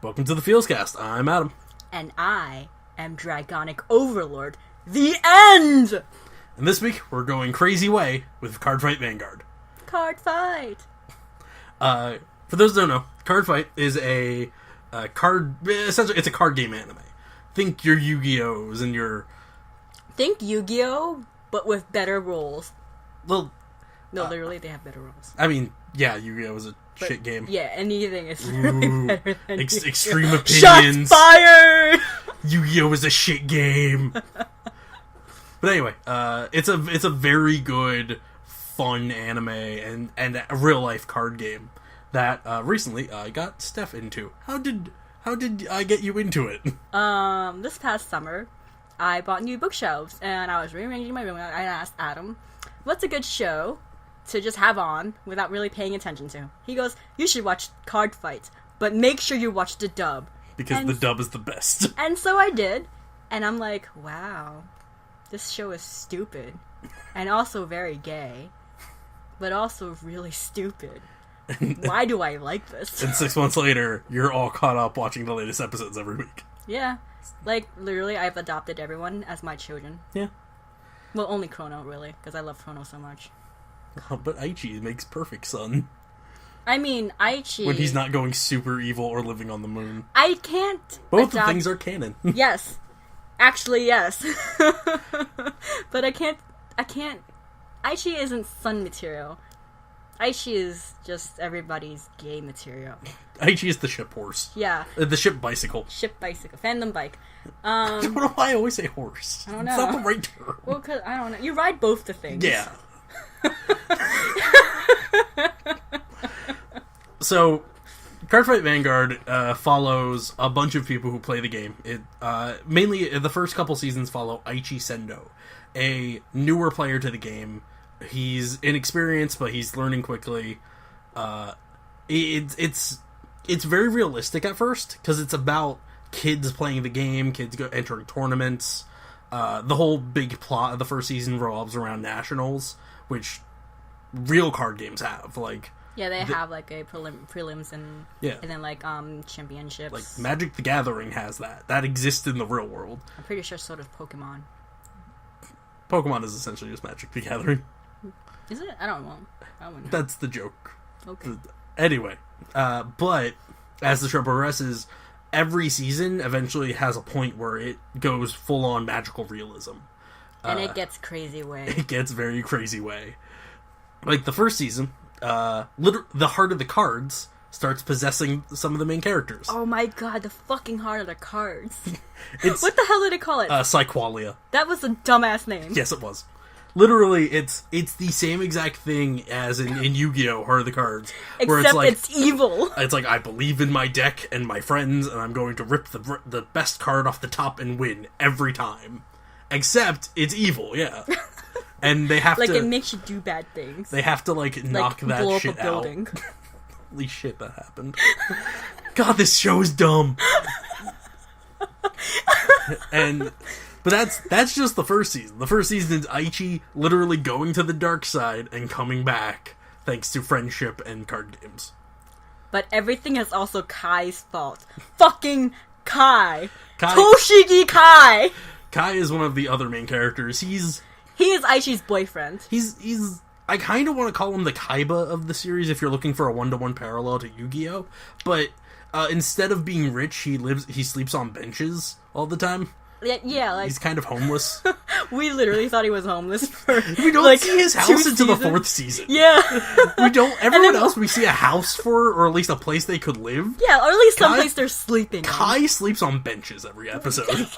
Welcome to the FeelsCast. I'm Adam. And I am Dragonic Overlord, the end! And this week, we're going crazy way with Cardfight Vanguard. Cardfight! For those who don't know, Cardfight is essentially, it's a card game anime. Think your Yu-Gi-Ohs and your... Think Yu-Gi-Oh, but with better rules. Well... No, literally, they have better rules. I mean, yeah, Yu-Gi-Oh is a shit game. Yeah, anything is really better than Yu-Gi-Oh. Extreme opinions. Shots fired! Yu-Gi-Oh is a shit game. But anyway, it's a very good, fun anime and a real life card game that recently I got Steph into. How did I get you into it? This past summer, I bought new bookshelves and I was rearranging my room and I asked Adam, "What's a good show to just have on without really paying attention to?" He goes, "You should watch Cardfight, but make sure you watch the dub." Because the dub is the best. And so I did, and I'm like, wow, this show is stupid, and also very gay, but also really stupid. Why do I like this? And 6 months later, you're all caught up watching the latest episodes every week. Yeah, like, literally, I've adopted everyone as my children. Yeah. Well, only Chrono, really, because I love Chrono so much. Oh, but Aichi makes perfect son. I mean, Aichi... When he's not going super evil or living on the moon. I can't Both the things are canon. Yes. Actually, yes. But I can't... Aichi isn't sun material. Aichi is just everybody's gay material. Aichi is the ship horse. Yeah. The ship bicycle. Ship bicycle. Fandom bike. I don't know why I always say horse. I don't know. It's not the right term. Well, cause, I don't know. You ride both the things. Yeah. So, Cardfight Vanguard follows a bunch of people who play the game. It mainly, the first couple seasons follow Aichi Sendo, a newer player to the game. He's inexperienced, but he's learning quickly. It's very realistic at first, because it's about kids playing the game, kids entering tournaments. The whole big plot of the first season revolves around nationals, which real card games have. Like, yeah, they have like a prelims and then like championships. Like Magic the Gathering has that. That exists in the real world. I'm pretty sure so does Pokemon. Pokemon is essentially just Magic the Gathering. Is it? I don't know. That's the joke. Okay. Anyway, but as the show progresses, every season eventually has a point where it goes full on magical realism. And it gets crazy way. It gets very crazy way. Like the first season, the heart of the cards starts possessing some of the main characters. Oh my god, the fucking heart of the cards. What the hell did it call it? Psyqualia. That was a dumbass name. Yes, it was. Literally, it's the same exact thing as in Yu-Gi-Oh! Heart of the Cards. Where Except it's like, it's evil. It's like, I believe in my deck and my friends, and I'm going to rip the best card off the top and win every time. Except, it's evil, yeah. And they have like, to... it makes you do bad things. They have to, like knock that blow shit up a building. out. Holy shit, that happened. God, this show is dumb. But that's just the first season. The first season is Aichi literally going to the dark side and coming back thanks to friendship and card games. But everything is also Kai's fault. Fucking Kai. Toshigi Kai! Kai is one of the other main characters. He is Aichi's boyfriend. He's I kind of want to call him the Kaiba of the series if you're looking for a one-to-one parallel to Yu-Gi-Oh! But instead of being rich, he sleeps on benches all the time. Yeah, like... He's kind of homeless. We literally thought he was homeless for, we don't see his house until the 4th season. Yeah. We don't... Everyone else we see a house for, or at least a place they could live. Yeah, or at least someplace they're sleeping Kai sleeps on benches every episode.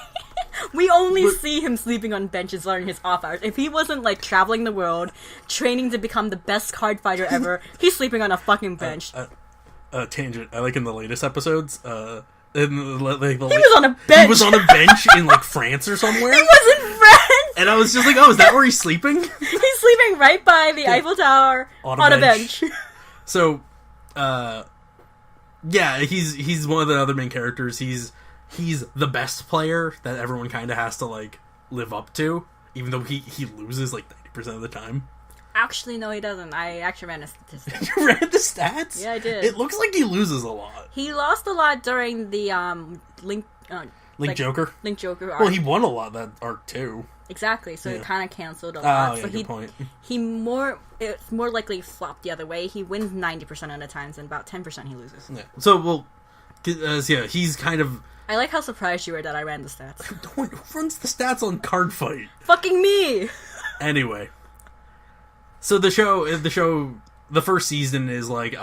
We only see him sleeping on benches during his off hours. If he wasn't, like, traveling the world, training to become the best card fighter ever, he's sleeping on a fucking bench. Tangent. I like in the latest episodes, he was on a bench. He was on a bench in, like, France or somewhere. He was in France! And I was just like, oh, is that where he's sleeping? He's sleeping right by the Eiffel Tower on a bench. So, yeah, he's one of the other main characters. He's the best player that everyone kind of has to, like, live up to, even though he loses, like, 90% of the time. Actually, no, he doesn't. I actually ran a statistic. You read the stats? Yeah, I did. It looks like he loses a lot. He lost a lot during the Link Joker? Link Joker arc. Well, he won a lot that arc, too. Exactly, so Yeah. it kind of canceled a lot. Oh, yeah, so good point. It's more likely flopped the other way. He wins 90% of the times, and about 10% he loses. Yeah. So, well, he's kind of... I like how surprised you were that I ran the stats. Who runs the stats on Cardfight? Fucking me! Anyway. So the first season is like,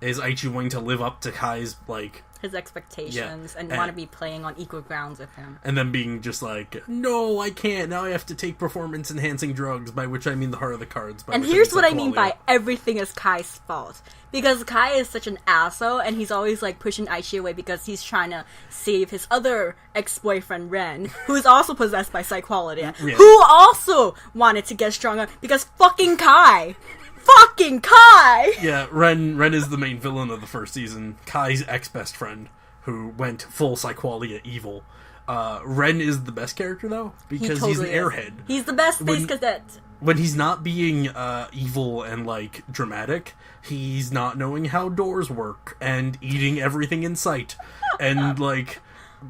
is Aichi willing to live up to Kai's, like... His expectations, Yeah. and want to be playing on equal grounds with him. And then being just like, no, I can't. Now I have to take performance-enhancing drugs, by which I mean the heart of the cards. And here's what I mean by everything is Kai's fault. Because Kai is such an asshole, and he's always, like, pushing Aichi away because he's trying to save his other ex-boyfriend, Ren, who is also possessed by Psyqualia, who also wanted to get stronger because fucking Kai! Fucking Kai! Yeah, Ren is the main villain of the first season. Kai's ex-best friend, who went full Psyqualia evil. Ren is the best character, though, because he's an airhead. He's the best space cadet. When he's not being evil and, like, dramatic, he's not knowing how doors work, and eating everything in sight, and, like,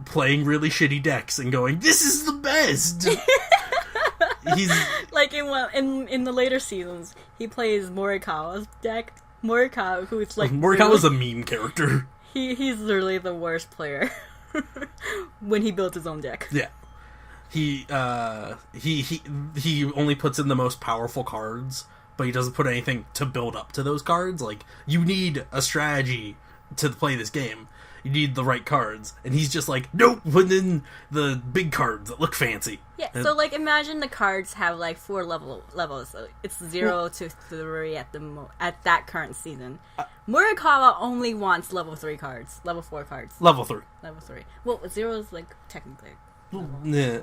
playing really shitty decks, and going, this is the best! He's... Like, in the later seasons, he plays Morikawa's deck. Morikawa, who's, like... Morikawa's a meme character. He's literally the worst player. When he builds his own deck. Yeah. He only puts in the most powerful cards, but he doesn't put anything to build up to those cards. Like, you need a strategy to play this game. You need the right cards. And he's just like, nope, put in the big cards that look fancy. Yeah, and, so, like, imagine the cards have, like, 4 levels. So it's 0 to 3 at that current season. Morikawa only wants level 3 cards. Level 4 cards. Level 3. Level 3. Well, 0 is, like, technically... Yeah.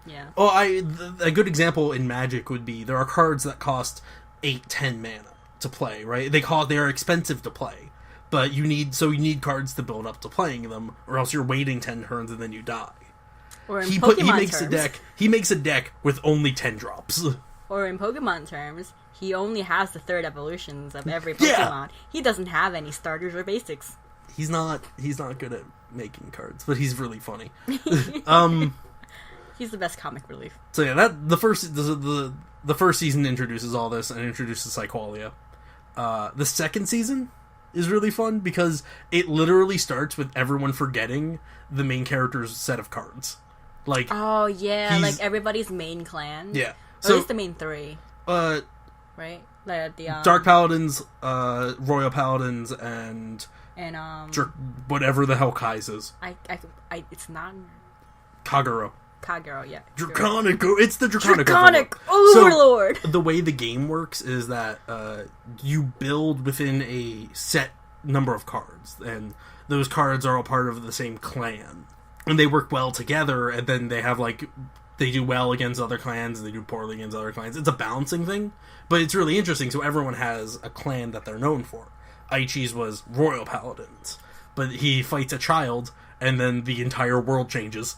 Yeah. Well, a good example in Magic would be there are cards that cost 8-10 mana to play, right? They are expensive to play, but you need cards to build up to playing them, or else you're waiting 10 turns and then you die. Or in Pokemon terms, he makes a deck with only 10 drops. Or in Pokemon terms, he only has the 3rd evolutions of every Pokemon. Yeah. He doesn't have any starters or basics. He's not good at making cards, but he's really funny. He's the best comic relief. So yeah, the first season introduces all this and introduces Psyqualia. The second season is really fun because it literally starts with everyone forgetting the main character's set of cards. Like, oh yeah, like everybody's main clan. Yeah, so at least the main 3. Right, like the Dark Paladins, Royal Paladins, and whatever the hell Kai's is. It's not Kagero, yeah. Draconic. It's the Draconic. Overlord. So, the way the game works is that you build within a set number of cards, and those cards are all part of the same clan, and they work well together. And then they have they do well against other clans, and they do poorly against other clans. It's a balancing thing, but it's really interesting. So everyone has a clan that they're known for. Aichi's was Royal Paladins, but he fights a child, and then the entire world changes,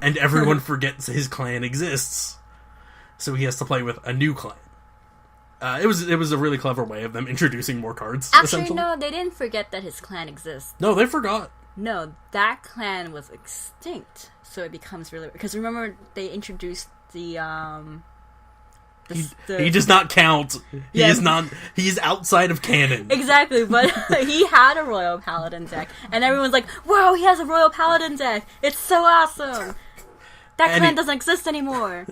and everyone forgets his clan exists. So he has to play with a new clan. It was a really clever way of them introducing more cards. Actually, no, they didn't forget that his clan exists. No, they forgot. No, that clan was extinct, so it becomes really... Because remember, they introduced the he does not count. He is not. He is outside of canon. Exactly, but he had a Royal Paladin deck, and everyone's like, "Whoa, he has a Royal Paladin deck! It's so awesome!" That clan doesn't exist anymore.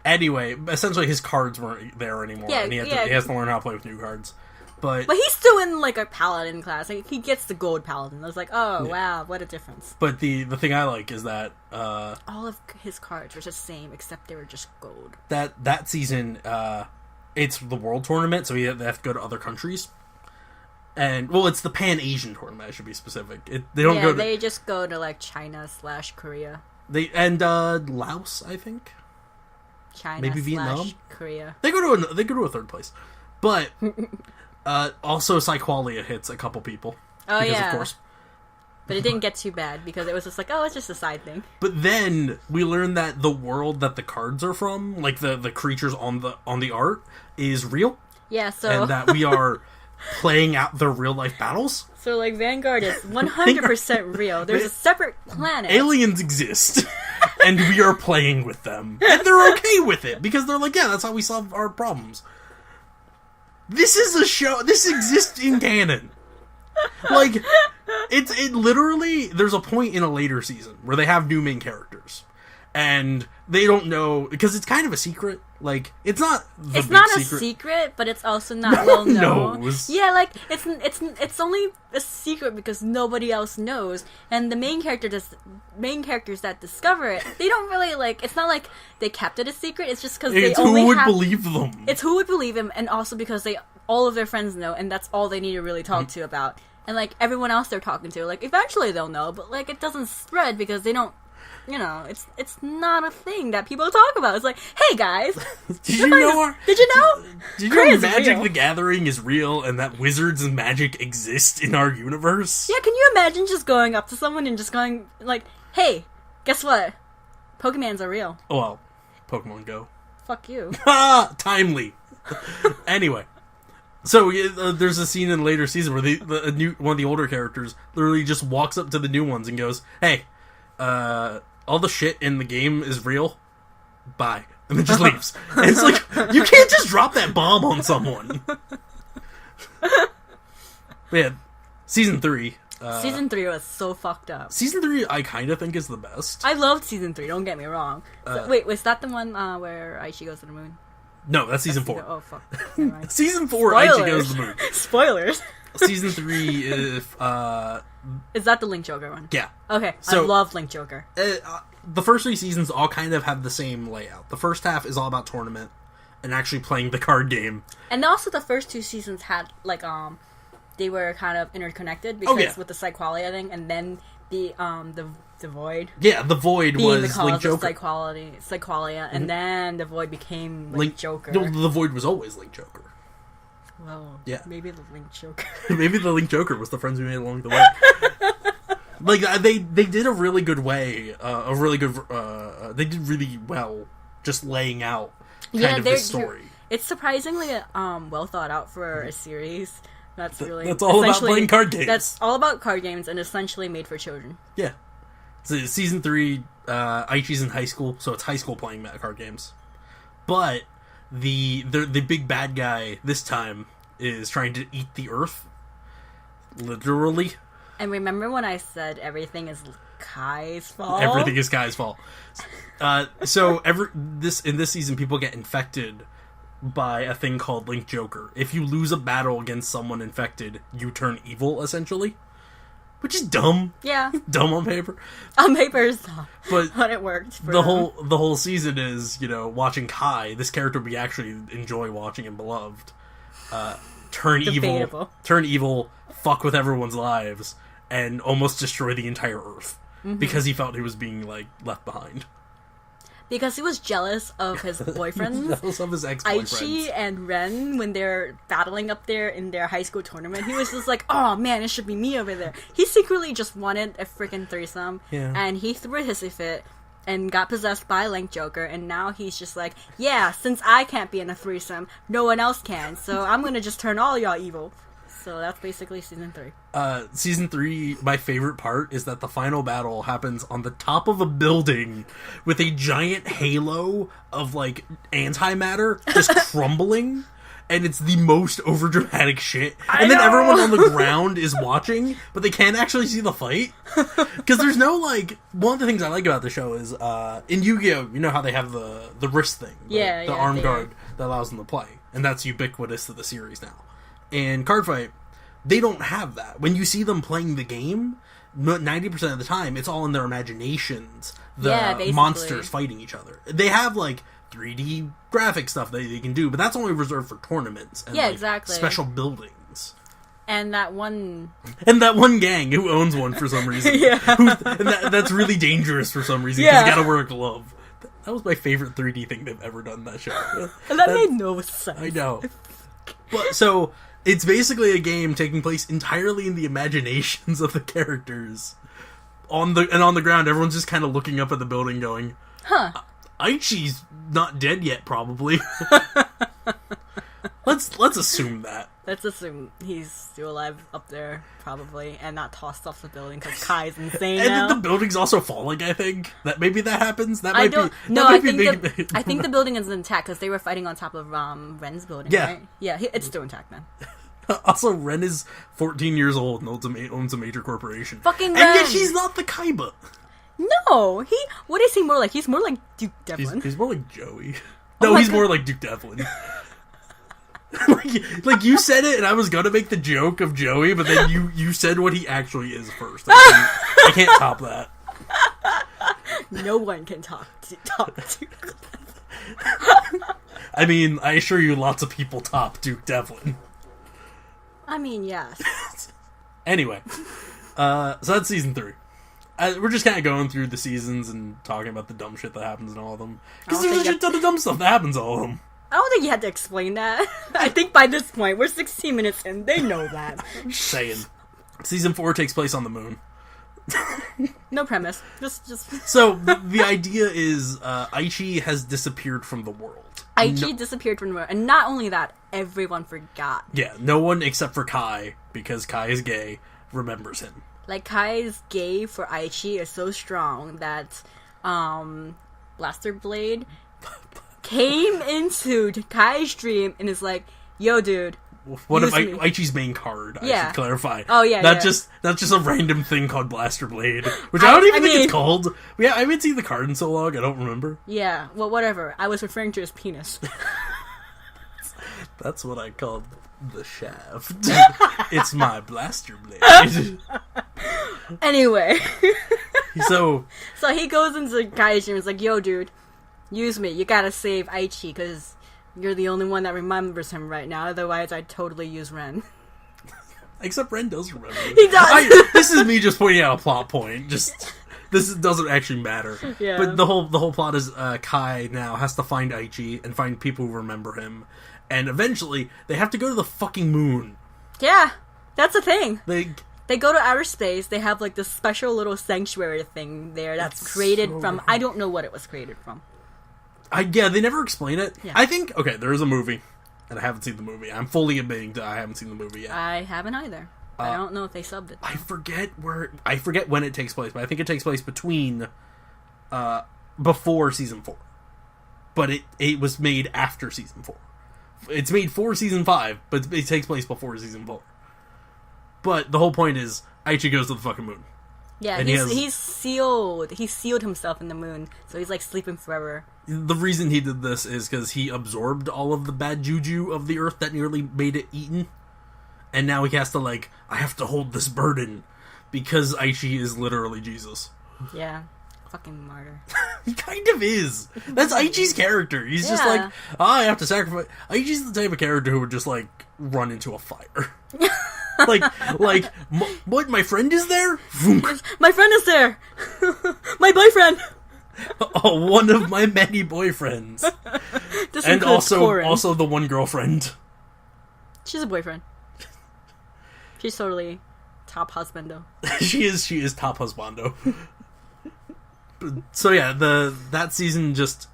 Anyway, essentially his cards weren't there anymore, and he has to learn how to play with new cards. But he's still in like a Paladin class. Like, he gets the Gold Paladin. I was like, oh wow, what a difference. But the thing I like is that all of his cards were just the same, except they were just gold. That season, it's the World Tournament, so they have to go to other countries. And it's the Pan Asian tournament. I should be specific. They just go to like China/Korea. Laos, I think. China, maybe Vietnam, Korea. They go to a third place, but also Psyqualia hits a couple people. Oh, because yeah, of course. But it didn't get too bad because it was just like, oh, it's just a side thing. But then we learned that the world that the cards are from, like the creatures on the art, is real. Yeah, so... And that we are playing out their real-life battles. So, like, Vanguard is 100% real. There's a separate planet. Aliens exist. And we are playing with them. And they're okay with it. Because they're like, yeah, that's how we solve our problems. This is a show... This exists in canon. Like, it literally... There's a point in a later season where they have new main characters. And they don't know... Because it's kind of a secret. Like, it's not the It's big not secret. a secret, but it's also not well known. Knows. Yeah, like, it's only a secret because nobody else knows. And the main characters that discover it, they don't really, like... It's not like they kept it a secret. It's just because they only who would have... believe them. It's who would believe him, and also because all of their friends know, and that's all they need to really talk to about. And, like, everyone else they're talking to, like, eventually they'll know, but, like, it doesn't spread because they don't, you know, it's not a thing that people talk about. It's like, hey, guys! Did you know? Did you know? Did you know Magic the Gathering is real and that wizards and magic exist in our universe? Yeah, can you imagine just going up to someone and just going, like, hey, guess what? Pokemons are real. Oh, well, Pokemon Go. Fuck you. Ah, timely. Anyway. So, there's a scene in a later season where one of the older characters literally just walks up to the new ones and goes, hey, all the shit in the game is real. Bye. And then just leaves. And it's like, you can't just drop that bomb on someone. But yeah, Season 3. Season 3 was so fucked up. Season 3, I kind of think is the best. I loved Season 3, don't get me wrong. Wait, was that the one where Aichi goes to the moon? No, that's Season 4. Oh, fuck. Never mind. Season 4, Spoilers. Aichi goes to the moon. Spoilers. Season 3, if, Is that the Link Joker one? yeah. Okay, So- I love Link Joker. The first 3 seasons all kind of have the same layout. The first half is all about tournament and actually playing the card game. And also the first 2 seasons had, like, they were kind of interconnected because with the Psyqualia thing, and then the Void. Yeah, the Void Being was the cause Link of Joker. Psyqualia, and then the Void became Link Joker. No, the Void was always Link Joker. Well, Yeah. maybe the Link Joker. Maybe the Link Joker was the friends we made along the way. Like, they did a really good way, they did really well just laying out kind of the story. It's surprisingly well thought out for a series. That's really... That's all about playing card games. That's all about card games and essentially made for children. Yeah. So Season 3, Aichi's in high school, so it's high school playing card games. But the big bad guy this time is trying to eat the Earth. Literally. And remember when I said everything is Kai's fault? Everything is Kai's fault. So in this season, people get infected by a thing called Link Joker. If you lose a battle against someone infected, you turn evil, essentially. Which is dumb. Yeah. Dumb on paper. On paper is dumb. But it worked for the them. whole season is, watching Kai, this character we actually enjoy watching and beloved, turn evil, fuck with everyone's lives, and almost destroy the entire Earth. Mm-hmm. Because he felt he was being, left behind. Because he was jealous of his boyfriends. Jealous of his ex-boyfriends. Aichi and Ren, when they're battling up there in their high school tournament, he was just like, oh man, it should be me over there. He secretly just wanted a freaking threesome. Yeah. And he threw a hissy fit and got possessed by Link Joker, and now he's just like, yeah, since I can't be in a threesome, no one else can, so I'm gonna just turn all y'all evil. So that's basically Season 3. Season 3, my favorite part is that the final battle happens on the top of a building with a giant halo of, antimatter just crumbling, and it's the most overdramatic shit. And then everyone on the ground is watching, but they can't actually see the fight. Because there's no, one of the things I like about the show is, in Yu-Gi-Oh!, you know how they have the wrist thing? The arm guard that allows them to play. And that's ubiquitous to the series now. In Cardfight, they don't have that. When you see them playing the game, 90% of the time, it's all in their imaginations. The monsters fighting each other. They have, 3D graphic stuff that they can do, but that's only reserved for tournaments and exactly. special buildings. And that one gang who owns one for some reason. That's really dangerous for some reason, because you gotta wear a glove. That was my favorite 3D thing they've ever done in that show. And that made no sense. I know. But so It's basically a game taking place entirely in the imaginations of the characters. On the ground, everyone's just kind of looking up at the building going, huh. Aichi's not dead yet, probably. Let's assume that. Let's assume he's still alive up there, probably, and not tossed off the building because Kai's insane And now. then the building's also falling, I think. Maybe that happens? That I might don't. be... No, I think the building is intact because they were fighting on top of Ren's building, Yeah. right? Yeah, it's still intact, man. Also, Ren is 14 years old and owns a major corporation. Fucking And Ren! yet he's not the Kaiba. No! What is he more like? He's more like Duke Devlin. He's more like Joey. Oh No, my he's God. more like Duke Devlin. like you said it, and I was gonna make the joke of Joey, but then you said what he actually is first. I can't top that. No one can talk to. I mean, I assure you, lots of people top Duke Devlin. I mean, yes. Anyway, so that's season 3. We're just kind of going through the seasons and talking about the dumb shit that happens in all of them. Because there's a shit ton of dumb stuff that happens in all of them. I don't think you had to explain that. I think by this point, we're 16 minutes in, they know that. Just saying. Season 4 takes place on the moon. No premise. Just... So, the idea is, Aichi has disappeared from the world. Aichi disappeared from the world. And not only that, everyone forgot. Yeah, no one except for Kai, because Kai is gay, remembers him. Like, Kai's gay for Aichi is so strong that, Blaster Blade came into Kai's dream and is like, yo, dude, One of use me. Aichi's main card, I Yeah. should clarify. Oh, yeah, Not yeah. just a random thing called Blaster Blade, which I don't even think it's called. Yeah, I haven't seen the card in so long, I don't remember. Yeah, well, whatever. I was referring to his penis. That's what I called the shaft. It's my Blaster Blade. Anyway. So he goes into Kai's dream and is like, yo, dude, use me. You gotta save Aichi, because you're the only one that remembers him right now. Otherwise, I'd totally use Ren. except Ren does remember. He does! This is me just pointing out a plot point. This doesn't actually matter. Yeah. But the whole plot is Kai now has to find Aichi and find people who remember him. And eventually, they have to go to the fucking moon. Yeah, that's the thing. They go to outer space. They have, like, this special little sanctuary thing there that's created so from... I don't know what it was created from. they never explain it. Yeah. I think, okay, there is a movie, and I haven't seen the movie. I'm fully admitting that I haven't seen the movie yet. I haven't either. I don't know if they subbed it. I forget when it takes place, but I think it takes place between, before season 4. But it was made after season 4. It's made for season 5, but it takes place before season 4. But the whole point is, Aichi goes to the fucking moon. Yeah, and he's sealed. He sealed himself in the moon, so he's, like, sleeping forever. The reason he did this is because he absorbed all of the bad juju of the earth that nearly made it eaten. And now he has to, like, I have to hold this burden. Because Aichi is literally Jesus. Yeah. Fucking martyr. He kind of is. That's Aichi's character. He's just like, I have to sacrifice. Aichi's the type of character who would just, like, run into a fire. What, my friend is there? My friend is there! My boyfriend! Oh, one of my many boyfriends. This And includes Corin. also the one girlfriend. She's a boyfriend. She's totally top husbando. she is top husbando. So yeah, that season just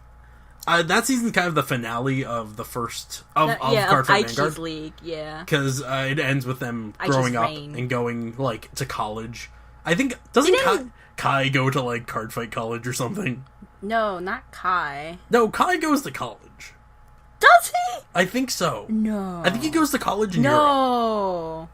that season's kind of the finale of the first of Cardfight Aichi's Vanguard. League, yeah. Because it ends with them Aichi's growing up reign. and going like to college. I think doesn't Kai go to like Cardfight College or something? No, not Kai. No, Kai goes to college. Does he? I think so. No. I think he goes to college in Europe. No.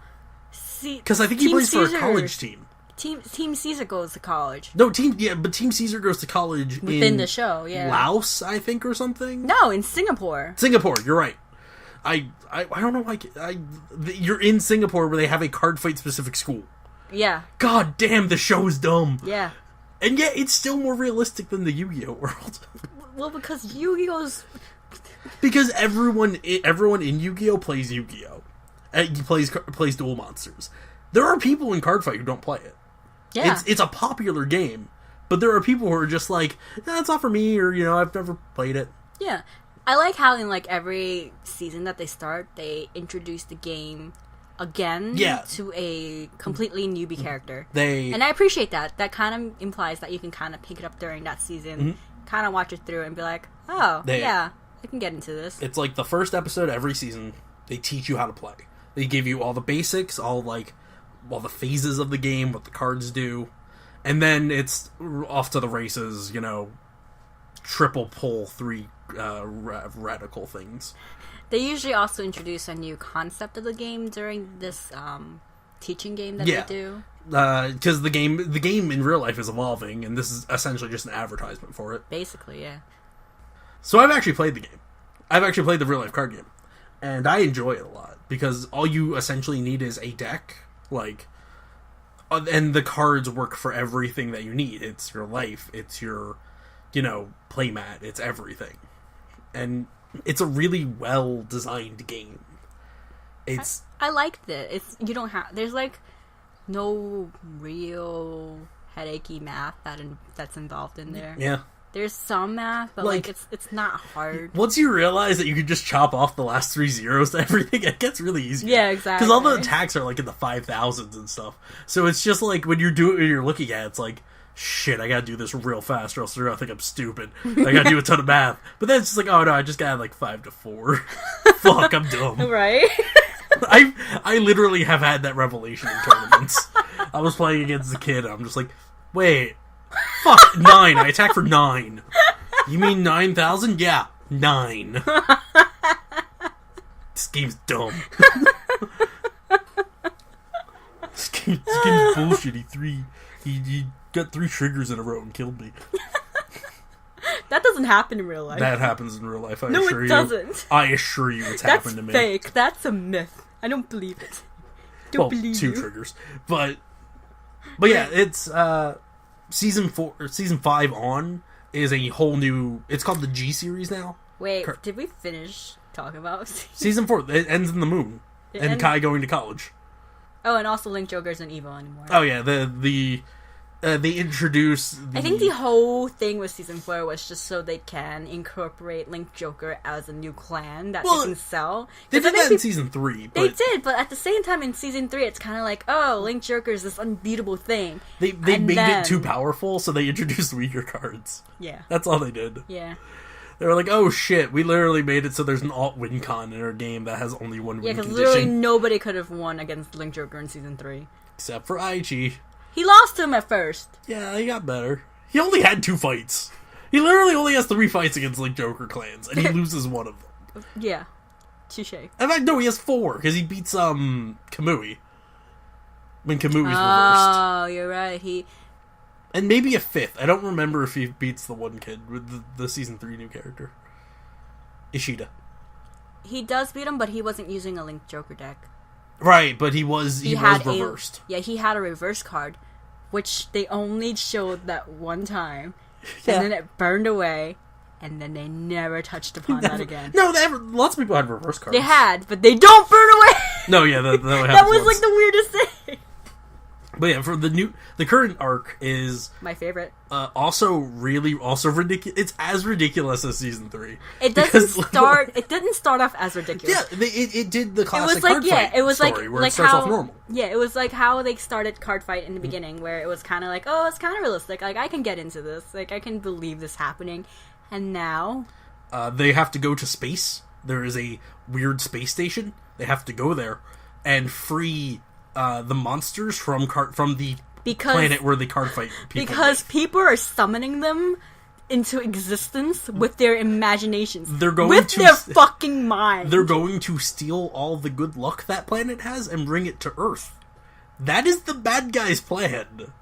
Because I think he plays for a college team. Team Caesar goes to college. No, but Team Caesar goes to college Within the show, yeah. Laos, I think, or something. No, in Singapore. Singapore, you're right. I don't know, like, you're in Singapore where they have a Cardfight specific school. Yeah. God damn, the show is dumb. Yeah. And yet, it's still more realistic than the Yu-Gi-Oh world. Well, because Yu-Gi-Oh's... Because everyone in Yu-Gi-Oh plays Yu-Gi-Oh. He plays Duel Monsters. There are people in Cardfight who don't play it. Yeah. It's a popular game, but there are people who are just like, it's not for me, or, I've never played it. Yeah. I like how in like every season that they start, they introduce the game again to a completely newbie character. And I appreciate that. That kind of implies that you can kind of pick it up during that season, kind of watch it through and be like, oh, yeah, I can get into this. It's like the first episode every season, they teach you how to play. They give you all the basics, all the phases of the game, what the cards do, and then it's off to the races, you know, triple pull 3 radical things. They usually also introduce a new concept of the game during this teaching game that they do. Because the game in real life is evolving, and this is essentially just an advertisement for it. Basically, yeah. So I've actually played the game. I've actually played the real life card game, and I enjoy it a lot because all you essentially need is a deck, and the cards work for everything that you need. It's your life, it's your, playmat, it's everything, and it's a really well designed game. I liked it. There's no real headachy math that's involved in there. Yeah. There's some math, but it's not hard. Once you realize that you can just chop off the last 3 zeros to everything, it gets really easy. Yeah, exactly. Because all the attacks are in the 5,000s and stuff. So it's just when you're looking at it, it's like, shit, I gotta do this real fast or else they're gonna think I'm stupid. I gotta do a ton of math. But then it's just oh no, I just got 5 to 4. Fuck, I'm dumb. Right? I literally have had that revelation in tournaments. I was playing against a kid and I'm just like, wait, fuck, 9. I attack for 9. You mean 9,000? Yeah, 9. This game's dumb. This game's bullshit. He got 3 triggers in a row and killed me. That doesn't happen in real life. That happens in real life, I assure you. No, it doesn't. I assure you it's happened to me. That's fake. That's a myth. I don't believe it. Don't believe 2 triggers. But yeah, it's season 5 on is a whole new, it's called the G series now. Wait, did we finish talking about season 4? It ends in the moon. Kai going to college. Oh, and also Link Joker isn't evil anymore. Oh yeah, they introduce I think the whole thing with season 4 was just so they can incorporate Link Joker as a new clan that they can sell. They did that in season 3. They did, but at the same time in season 3 it's kind of Link Joker is this unbeatable thing. They made it too powerful, so they introduced weaker cards. Yeah. That's all they did. Yeah. They were like, oh shit, we literally made it so there's an alt-win con in our game that has only one win condition. Yeah, because literally nobody could have won against Link Joker in season 3. Except for Aichi. He lost to him at first. Yeah, he got better. He only had 2 fights. He literally only has 3 fights against Link Joker clans, and he loses one of them. Yeah. Touche. In fact, no, he has 4, because he beats, Kamui. When Kamui's reversed. Oh, you're right, And maybe a 5th. I don't remember if he beats the one kid with the season 3 new character. Ishida. He does beat him, but he wasn't using a Link Joker deck. Right, but he was reversed. He had a reverse card, which they only showed that one time, and then it burned away, and then they never touched upon that again. No, lots of people had reverse cards. They had, but they don't burn away! No, yeah, that was once. the weirdest thing. But yeah, for the current arc is my favorite. Also ridiculous. It's as ridiculous as season 3. It didn't start off as ridiculous. Yeah, it did the classic Cardfight story where it starts off normal. Yeah, it was like how they started Cardfight in the beginning, where it was kind of it's kind of realistic. I can get into this. I can believe this happening. And now they have to go to space. There is a weird space station. They have to go there and free the monsters from the planet where the Cardfight people people are summoning them into existence with their imaginations. They're going with their fucking mind. They're going to steal all the good luck that planet has and bring it to Earth. That is the bad guy's plan.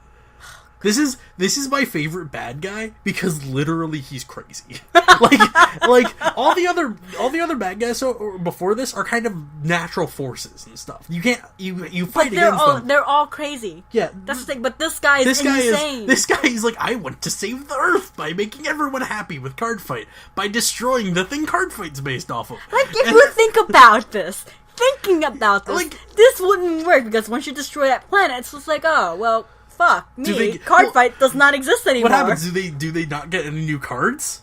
This is my favorite bad guy because literally he's crazy. like all the other bad guys before this are kind of natural forces and stuff. You can't you fight against them. They're all crazy. Yeah, that's the thing. But this guy is insane. This guy is like, I want to save the Earth by making everyone happy with Cardfight by destroying the thing Cardfight's based off of. If you think about this. Thinking about this, this wouldn't work because once you destroy that planet, it's just fuck me. Cardfight does not exist anymore. What happens? Do they not get any new cards?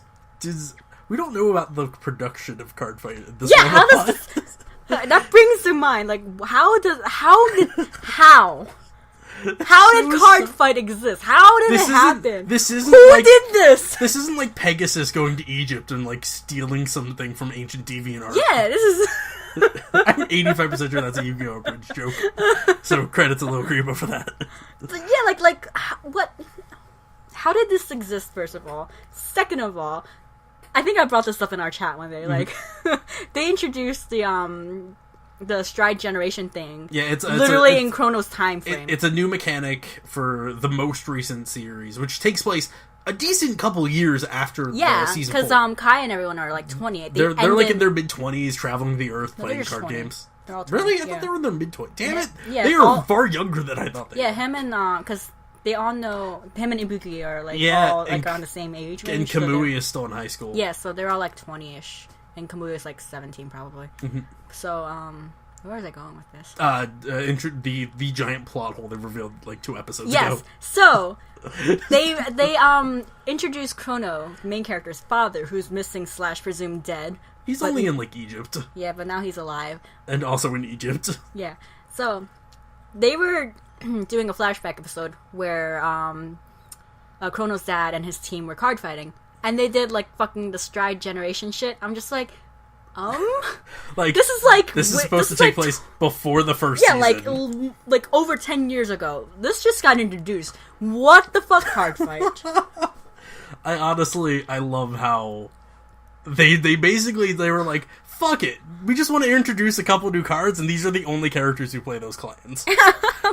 We don't know about the production of Cardfight at this Yeah, how does this... That brings to mind, like, how did Cardfight exist? How did it happen? Who did this? This isn't like Pegasus going to Egypt and, like, stealing something from ancient deviant art. Yeah, this is... I'm 85% sure that's a Yu-Gi-Oh! Bridge joke. So credits to Lil Greba for that. But yeah, like, what... How did this exist, first of all? Second of all, I think I brought this up in our chat one day. Like, they introduced the stride generation thing. Yeah, it's literally in Chrono's time frame. It's a new mechanic for the most recent series, which takes place a decent couple years after the season 4. Because Kai and everyone are like 20. They're like in their mid-20s, traveling the Earth, playing card 20. games. They're all 20, really? I thought they were in their mid-20s. Damn it! Yeah, they are far younger than I thought they were. Yeah, him and because they all know him and Ibuki are like all like around the same age. And Kamui is still in high school. Yeah, so they're all like 20-ish, and Kamui is like 17 probably. Mm-hmm. So where was I going with this? The giant plot hole they revealed like 2 episodes ago. Yes. So they introduced Chrono, the main character's father, who's missing / presumed dead. He's only in like Egypt. Yeah, but now he's alive. And also in Egypt. Yeah. So they were doing a flashback episode where Chrono's dad and his team were card fighting, and they did like fucking the stride generation shit. I'm just like, like this is supposed to take place before the first season. Yeah, like over 10 years ago. This just got introduced. What the fuck, Cardfight? I love how they were like, fuck it, we just want to introduce a couple new cards, and these are the only characters who play those clans.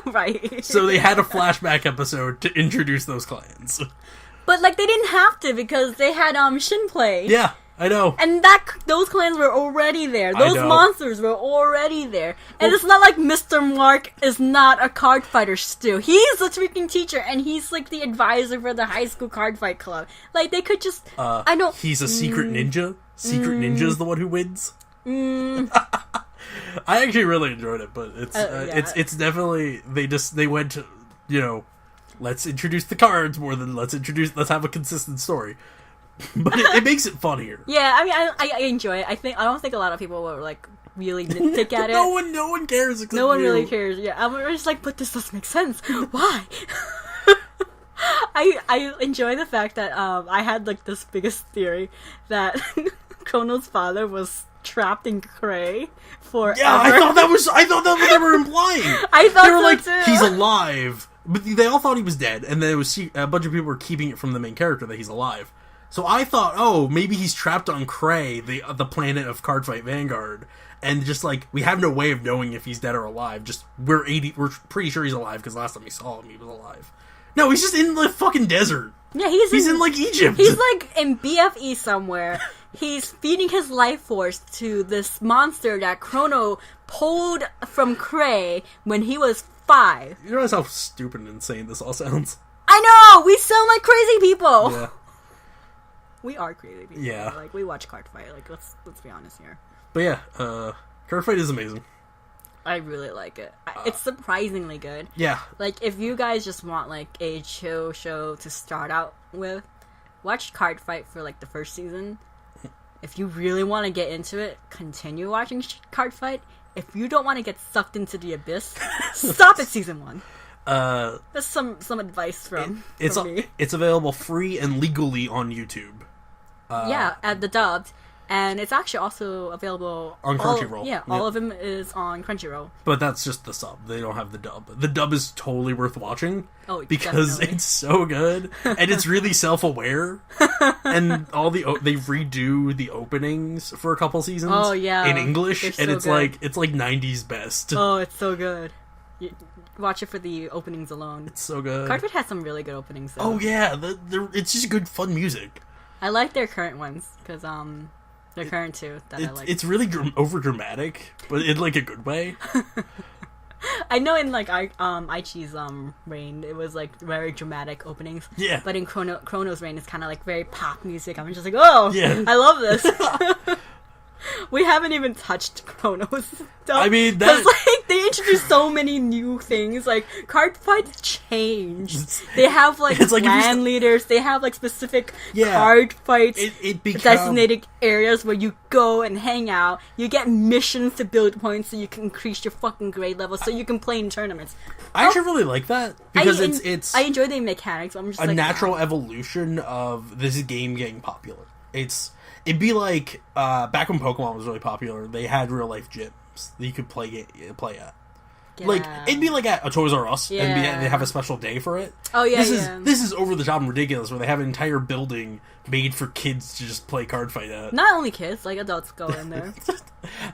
Right. So they had a flashback episode to introduce those clans. But like they didn't have to, because they had Shinplay. Yeah. I know. And those clans were already there. Those monsters were already there. And it's not like Mr. Mark is not a card fighter still. He's a freaking teacher, and he's like the advisor for the high school card fight club. Like, they could just... I know... He's a secret ninja? Secret ninja is the one who wins? I actually really enjoyed it, but it's definitely... They went to, let's introduce the cards more than let's have a consistent story. But it makes it funnier. Yeah, I mean, I enjoy it. I don't think a lot of people will like really nitpick at it. No one cares. Except no one you. really cares. Yeah, I'm just like, but this doesn't make sense. Why? I enjoy the fact that I had like this biggest theory that Chrono's father was trapped in Cray forever. Yeah, I thought that was what they were implying. I thought they were like, too. He's alive, but they all thought he was dead, and then a bunch of people were keeping it from the main character that he's alive. So I thought, maybe he's trapped on Cray, the planet of Cardfight Vanguard, and just like, we have no way of knowing if he's dead or alive. Just we're pretty sure he's alive because last time we saw him, he was alive. No, he's just in the fucking desert. Yeah, he's in like Egypt. He's like in BFE somewhere. He's feeding his life force to this monster that Chrono pulled from Cray when he was 5. You realize how stupid and insane this all sounds? I know! We sound like crazy people! Yeah. We are crazy people. Yeah. Like, we watch Cardfight. Like, let's be honest here. But yeah, Cardfight is amazing. I really like it. It's surprisingly good. Yeah. Like, if you guys just want, like, a chill show to start out with, watch Cardfight for, like, the first season. If you really want to get into it, continue watching Cardfight. If you don't want to get sucked into the abyss, stop at season 1. That's some advice from me. It's available free and legally on YouTube. At the dubbed, and it's actually also available on Crunchyroll. All of them is on Crunchyroll. But that's just the sub. They don't have the dub. The dub is totally worth watching. Oh, because definitely. It's so good and it's really self-aware. And they redo the openings for a couple seasons. Oh yeah, in English, and it's good. It's like 90s best. Oh, it's so good. Watch it for the openings alone. It's so good. Cardfight has some really good openings, though. Oh yeah, it's just good fun music. I like their current ones because their current two that I like. It's really over dramatic, but in like a good way. I know in like Aichi's reign, it was like very dramatic openings. Yeah. But in Chrono's reign, it's kind of like very pop music. I'm just like, oh, yeah, I love this. We haven't even touched Chronos stuff. I mean, because like they introduced so many new things. Like Cardfight changed. They have like clan leaders. They have like specific card fights. It designated areas where you go and hang out. You get missions to build points so you can increase your fucking grade level so you can play in tournaments. I actually really like that because it's I enjoy the mechanics. I'm just a natural evolution of this game getting popular. It'd be like back when Pokemon was really popular, they had real life gyms that you could play at. Yeah. Like it'd be like at a Toys R Us, and they have a special day for it. Oh yeah, this is over the top and ridiculous, where they have an entire building made for kids to just play Cardfight at. Not only kids, like adults go in there.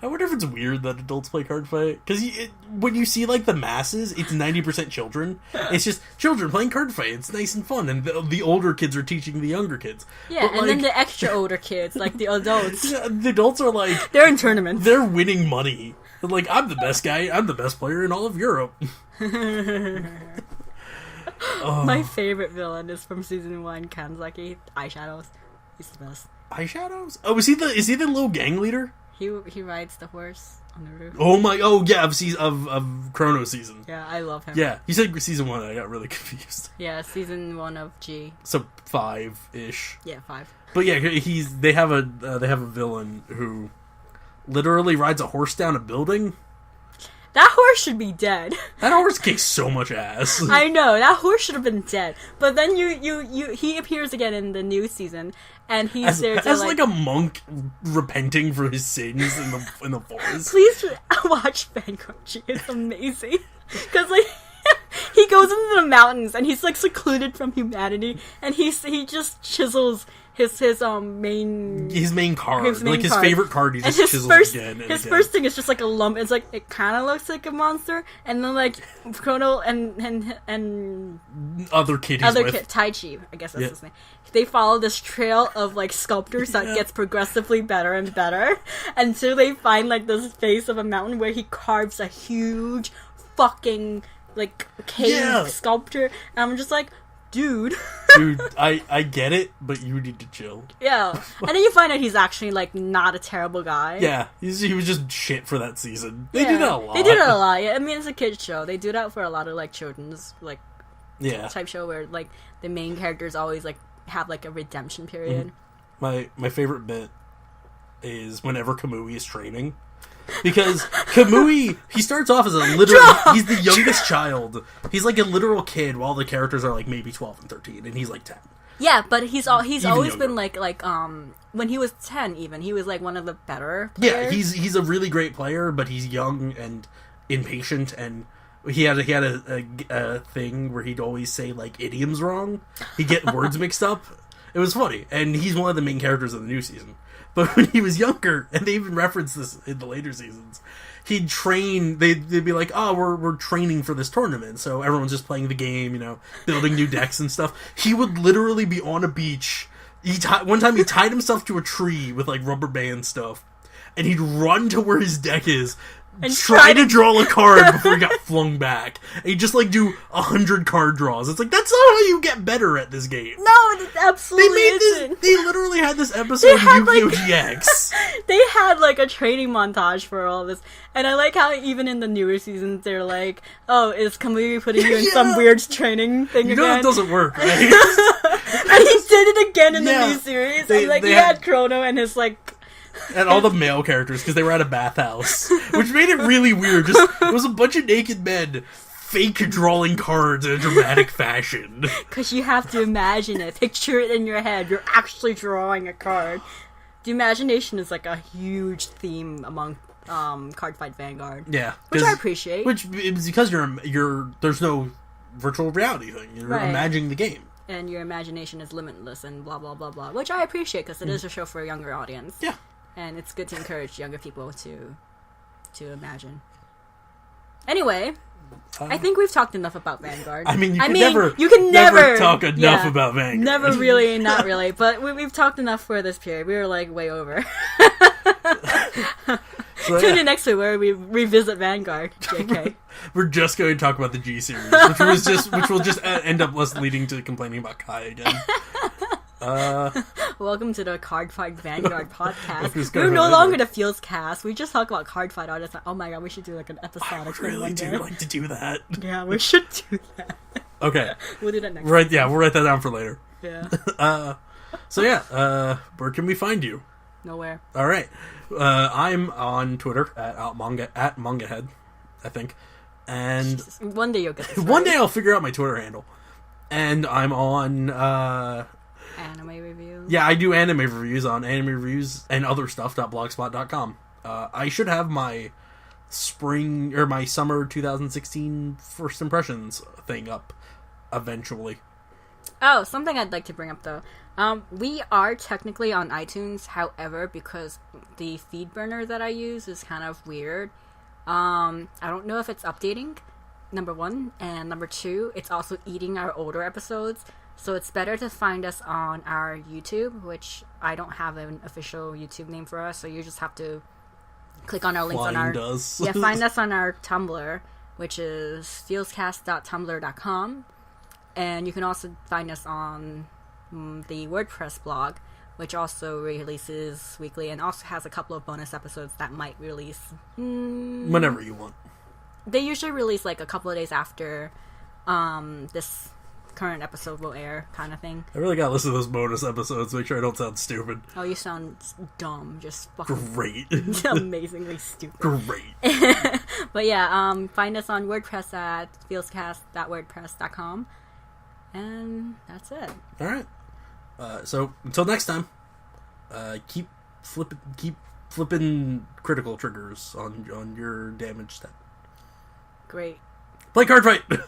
I wonder if it's weird that adults play Cardfight, because when you see like the masses, it's 90% children. It's just children playing Cardfight. It's nice and fun, and the older kids are teaching the younger kids. Yeah, and then the extra older kids, like the adults. The adults are like they're in tournaments. They're winning money. They're like, I'm the best guy. I'm the best player in all of Europe. My favorite villain is from season 1, Kanzaki. Eyeshadows. He's the best. Eyeshadows? Oh, is he the little gang leader? He rides the horse on the roof. Of Chrono season. Yeah, I love him. Yeah, you said season 1. I got really confused. Yeah, season 1 of G. So 5-ish. Yeah, 5. But yeah, they have a villain who literally rides a horse down a building. That horse should be dead. That horse kicks so much ass. I know, that horse should have been dead. But then he appears again in the new season, and he's there to like a monk repenting for his sins in the forest. Please watch Vanguard. It's amazing. Because like he goes into the mountains and he's like secluded from humanity, and he just chisels his main card. His favorite card, he just chisels again. His first thing is just like a lump. It's like it kind of looks like a monster, and then like Chrono and other kid, Tai Chi, I guess that's his name. They follow this trail of like sculptures that gets progressively better and better until they find like this face of a mountain where he carves a huge fucking like cave sculpture, and I'm just like, dude, I get it, but you need to chill. Yeah, and then you find out he's actually like not a terrible guy. Yeah, he was just shit for that season. They do that a lot. They do that a lot. Yeah, I mean it's a kids show. They do that for a lot of like children's like type show where like the main characters always like have like a redemption period. Mm-hmm. My favorite bit is whenever Kamui is training. Because Kamui, he starts off as he's the youngest child. He's like a literal kid, while the characters are like maybe 12 and 13, and he's like 10. Yeah, but he's always younger. been like when he was 10 even, he was like one of the better players. Yeah, he's a really great player, but he's young and impatient, and he had a thing where he'd always say like idioms wrong. He'd get words mixed up. It was funny, and he's one of the main characters of the new season. But when he was younger, and they even reference this in the later seasons, he'd train. They'd be like, "Oh, we're training for this tournament," so everyone's just playing the game, building new decks and stuff. He would literally be on a beach. One time he tied himself to a tree with like rubber band stuff, and he'd run to where his deck is. And try to draw a card before he got flung back. And he'd just like do 100 card draws. It's like, that's not how you get better at this game. No, it absolutely isn't. They literally had this episode of Yu-Gi-Oh! GX. They had like a training montage for all this. And I like how even in the newer seasons they're like, oh, is Kamui putting you in some weird training thing again? It doesn't work, right? And he did it again in the new series. He had Chrono and his like... And all the male characters, because they were at a bathhouse. Which made it really weird. It was a bunch of naked men fake drawing cards in a dramatic fashion. Because you have to imagine it. Picture it in your head. You're actually drawing a card. The imagination is like a huge theme among Cardfight Vanguard. Yeah. Which I appreciate. Which is because there's no virtual reality thing. You're imagining the game. And your imagination is limitless and blah, blah, blah, blah. Which I appreciate, because it is a show for a younger audience. Yeah. And it's good to encourage younger people to imagine. I think we've talked enough about Vanguard. I mean, you can never talk enough about Vanguard. Never really, not really. But we've talked enough for this period. We were like way over. Tune in next week where we revisit Vanguard. JK. We're just going to talk about the G series, which will just end up us leading to complaining about Kai again. Welcome to the Cardfight Vanguard podcast. We're no longer the FeelsCast. We just talk about Cardfight all the time. Oh my god, we should do like an episodic thing Really one do day. like to do that. Yeah, we should do that. Okay. We'll do that next Right, yeah, we'll write that down for later. Yeah. So yeah, where can we find you? Nowhere. All right. I'm on Twitter at MangaHead, I think. And Jesus. One day you'll get this one right. day I'll figure out my Twitter handle. And I'm on Anime reviews. yeah, I do anime reviews on anime reviews and other stuff.blogspot.com. I should have my spring or my summer 2016 first impressions thing up eventually. Oh, something I'd like to bring up though. We are technically on iTunes, however, because the feed burner that I use is kind of weird. I don't know if it's updating, number one, and number two, it's also eating our older episodes. So it's better to find us on our YouTube, which I don't have an official YouTube name for us, so you just have to click on our links on our... Find us. Yeah, find us on our Tumblr, which is feelscast.tumblr.com. And you can also find us on the WordPress blog, which also releases weekly and also has a couple of bonus episodes that might release... Whenever you want. They usually release like a couple of days after this current episode will air, kind of thing. I really gotta listen to those bonus episodes, make sure I don't sound stupid. Oh, you sound dumb. Just fucking Great. amazingly stupid. Great. But yeah, find us on WordPress at feelscast.wordpress.com. And that's it. Alright. So, until next time, keep flipping critical triggers on your damage stat. Great. Play Cardfight!